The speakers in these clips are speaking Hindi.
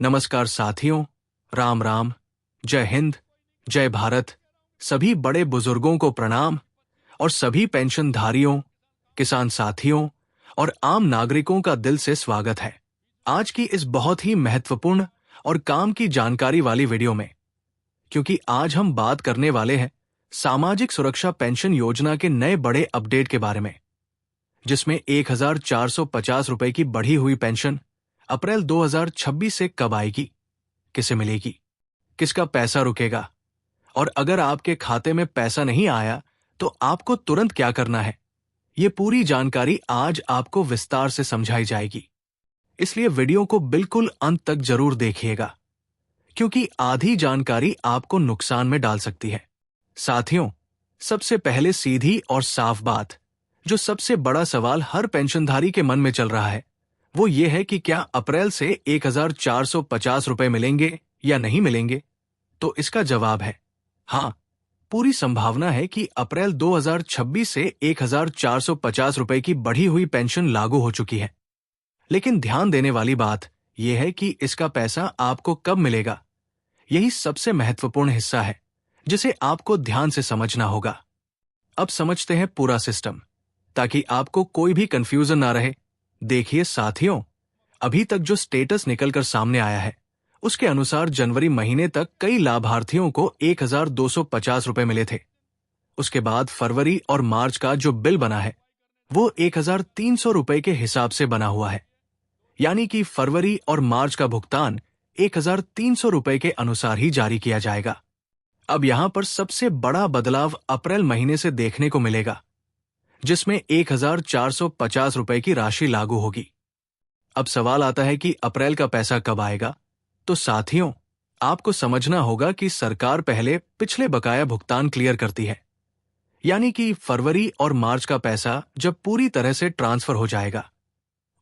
नमस्कार साथियों, राम राम, जय हिंद, जय भारत। सभी बड़े बुजुर्गों को प्रणाम और सभी पेंशनधारियों, किसान साथियों और आम नागरिकों का दिल से स्वागत है आज की इस बहुत ही महत्वपूर्ण और काम की जानकारी वाली वीडियो में। क्योंकि आज हम बात करने वाले हैं सामाजिक सुरक्षा पेंशन योजना के नए बड़े अपडेट के बारे में, जिसमें 1450 रुपए की बढ़ी हुई पेंशन अप्रैल 2026 से कब आएगी, किसे मिलेगी, किसका पैसा रुकेगा और अगर आपके खाते में पैसा नहीं आया तो आपको तुरंत क्या करना है। ये पूरी जानकारी आज आपको विस्तार से समझाई जाएगी, इसलिए वीडियो को बिल्कुल अंत तक जरूर देखिएगा, क्योंकि आधी जानकारी आपको नुकसान में डाल सकती है। साथियों, सबसे पहले सीधी और साफ बात, जो सबसे बड़ा सवाल हर पेंशनधारी के मन में चल रहा है, वो ये है कि क्या अप्रैल से 1450 रुपए मिलेंगे या नहीं मिलेंगे। तो इसका जवाब है हाँ, पूरी संभावना है कि अप्रैल 2026 से 1450 रुपए की बढ़ी हुई पेंशन लागू हो चुकी है। लेकिन ध्यान देने वाली बात यह है कि इसका पैसा आपको कब मिलेगा, यही सबसे महत्वपूर्ण हिस्सा है जिसे आपको ध्यान से समझना होगा। अब समझते हैं पूरा सिस्टम, ताकि आपको कोई भी कंफ्यूजन ना रहे। देखिए साथियों, अभी तक जो स्टेटस निकलकर सामने आया है उसके अनुसार जनवरी महीने तक कई लाभार्थियों को 1250 रुपए मिले थे। उसके बाद फरवरी और मार्च का जो बिल बना है वो 1300 रुपए के हिसाब से बना हुआ है, यानी कि फरवरी और मार्च का भुगतान 1300 रुपए के अनुसार ही जारी किया जाएगा। अब यहां पर सबसे बड़ा बदलाव अप्रैल महीने से देखने को मिलेगा, जिसमें 1450 रुपए की राशि लागू होगी। अब सवाल आता है कि अप्रैल का पैसा कब आएगा। तो साथियों, आपको समझना होगा कि सरकार पहले पिछले बकाया भुगतान क्लियर करती है, यानी कि फरवरी और मार्च का पैसा जब पूरी तरह से ट्रांसफर हो जाएगा,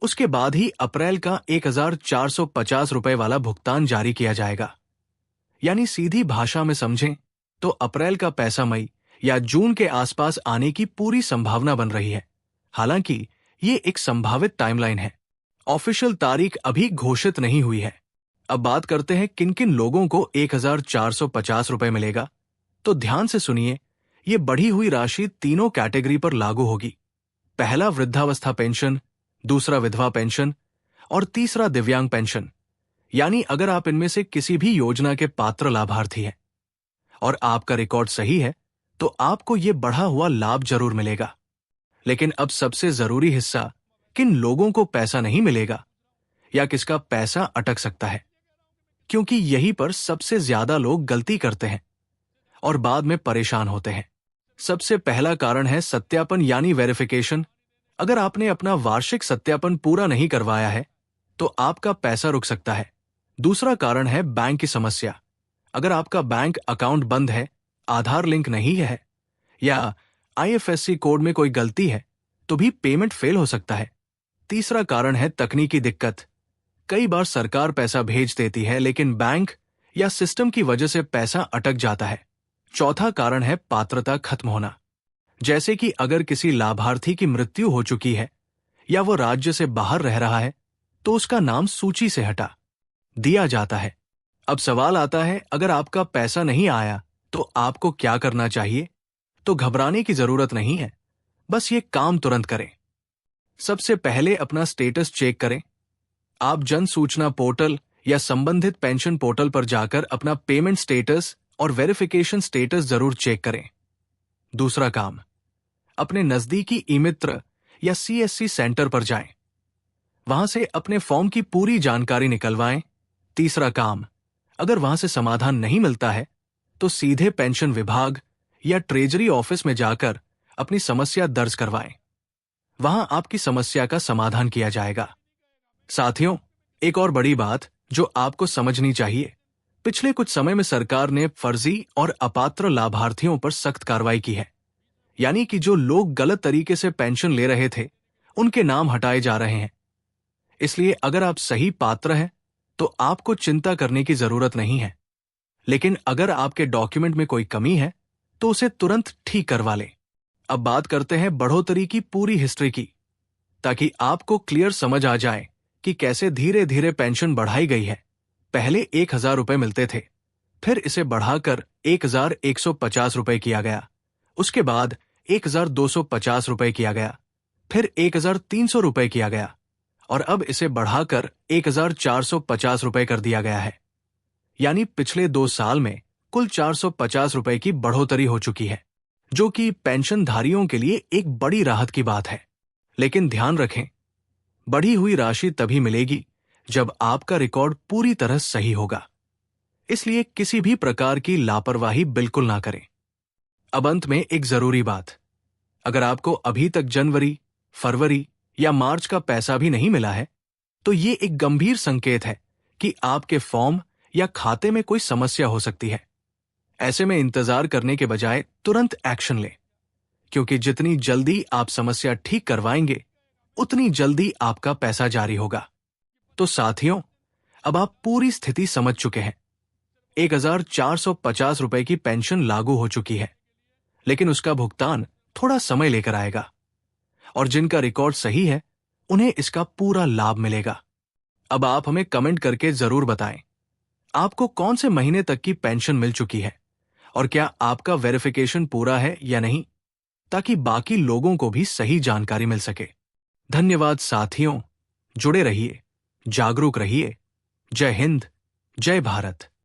उसके बाद ही अप्रैल का 1450 रुपए वाला भुगतान जारी किया जाएगा। यानी सीधी भाषा में समझें तो अप्रैल का पैसा मई या जून के आसपास आने की पूरी संभावना बन रही है। हालांकि ये एक संभावित टाइमलाइन है, ऑफिशियल तारीख अभी घोषित नहीं हुई है। अब बात करते हैं किन किन लोगों को 1450 रुपए मिलेगा। तो ध्यान से सुनिए, ये बढ़ी हुई राशि तीनों कैटेगरी पर लागू होगी। पहला वृद्धावस्था पेंशन, दूसरा विधवा पेंशन और तीसरा दिव्यांग पेंशन। यानी अगर आप इनमें से किसी भी योजना के पात्र लाभार्थी हैं और आपका रिकॉर्ड सही है तो आपको ये बढ़ा हुआ लाभ जरूर मिलेगा। लेकिन अब सबसे जरूरी हिस्सा, किन लोगों को पैसा नहीं मिलेगा या किसका पैसा अटक सकता है, क्योंकि यहीं पर सबसे ज्यादा लोग गलती करते हैं और बाद में परेशान होते हैं। सबसे पहला कारण है सत्यापन यानी वेरिफिकेशन। अगर आपने अपना वार्षिक सत्यापन पूरा नहीं करवाया है तो आपका पैसा रुक सकता है। दूसरा कारण है बैंक की समस्या। अगर आपका बैंक अकाउंट बंद है, आधार लिंक नहीं है या IFSC कोड में कोई गलती है तो भी पेमेंट फेल हो सकता है। तीसरा कारण है तकनीकी दिक्कत। कई बार सरकार पैसा भेज देती है लेकिन बैंक या सिस्टम की वजह से पैसा अटक जाता है। चौथा कारण है पात्रता खत्म होना, जैसे कि अगर किसी लाभार्थी की मृत्यु हो चुकी है या वो राज्य से बाहर रह रहा है तो उसका नाम सूची से हटा दिया जाता है। अब सवाल आता है, अगर आपका पैसा नहीं आया तो आपको क्या करना चाहिए। तो घबराने की जरूरत नहीं है, बस ये काम तुरंत करें। सबसे पहले अपना स्टेटस चेक करें। आप जन सूचना पोर्टल या संबंधित पेंशन पोर्टल पर जाकर अपना पेमेंट स्टेटस और वेरिफिकेशन स्टेटस जरूर चेक करें। दूसरा काम, अपने नजदीकी ई-मित्र या CSC सेंटर पर जाएं, वहां से अपने फॉर्म की पूरी जानकारी निकलवाएं। तीसरा काम, अगर वहां से समाधान नहीं मिलता है तो सीधे पेंशन विभाग या ट्रेजरी ऑफिस में जाकर अपनी समस्या दर्ज करवाएं। वहां आपकी समस्या का समाधान किया जाएगा। साथियों, एक और बड़ी बात जो आपको समझनी चाहिए, पिछले कुछ समय में सरकार ने फर्जी और अपात्र लाभार्थियों पर सख्त कार्रवाई की है। यानी कि जो लोग गलत तरीके से पेंशन ले रहे थे उनके नाम हटाए जा रहे हैं। इसलिए अगर आप सही पात्र हैं तो आपको चिंता करने की जरूरत नहीं है। लेकिन अगर आपके डॉक्यूमेंट में कोई कमी है तो उसे तुरंत ठीक करवा लें। अब बात करते हैं बढ़ोतरी की पूरी हिस्ट्री की, ताकि आपको क्लियर समझ आ जाए कि कैसे धीरे धीरे पेंशन बढ़ाई गई है। पहले 1,000 रुपए मिलते थे, फिर इसे बढ़ाकर 1,150 रुपए किया गया। उसके बाद 1,250 रुपए किया गया, फिर 1,300 रुपए किया गया और अब इसे बढ़ाकर 1,450 रुपए कर दिया गया है। यानी पिछले 2 साल में कुल 450 रुपए की बढ़ोतरी हो चुकी है, जो कि पेंशनधारियों के लिए एक बड़ी राहत की बात है। लेकिन ध्यान रखें, बढ़ी हुई राशि तभी मिलेगी जब आपका रिकॉर्ड पूरी तरह सही होगा। इसलिए किसी भी प्रकार की लापरवाही बिल्कुल ना करें। अब अंत में एक जरूरी बात, अगर आपको अभी तक जनवरी, फरवरी या मार्च का पैसा भी नहीं मिला है, तो ये एक गंभीर संकेत है कि आपके फॉर्म या खाते में कोई समस्या हो सकती है। ऐसे में इंतजार करने के बजाय तुरंत एक्शन लें, क्योंकि जितनी जल्दी आप समस्या ठीक करवाएंगे, उतनी जल्दी आपका पैसा जारी होगा। तो साथियों, अब आप पूरी स्थिति समझ चुके हैं। 1,450 रुपए की पेंशन लागू हो चुकी है, लेकिन उसका भुगतान थोड़ा समय लेकर आएगा और जिनका रिकॉर्ड सही है, उन्हें इसका पूरा लाभ मिलेगा। अब आप हमें कमेंट करके जरूर बताएं, आपको कौन से महीने तक की पेंशन मिल चुकी है और क्या आपका वेरिफिकेशन पूरा है या नहीं, ताकि बाकी लोगों को भी सही जानकारी मिल सके। धन्यवाद साथियों, जुड़े रहिए, जागरूक रहिए। जय हिंद, जय भारत।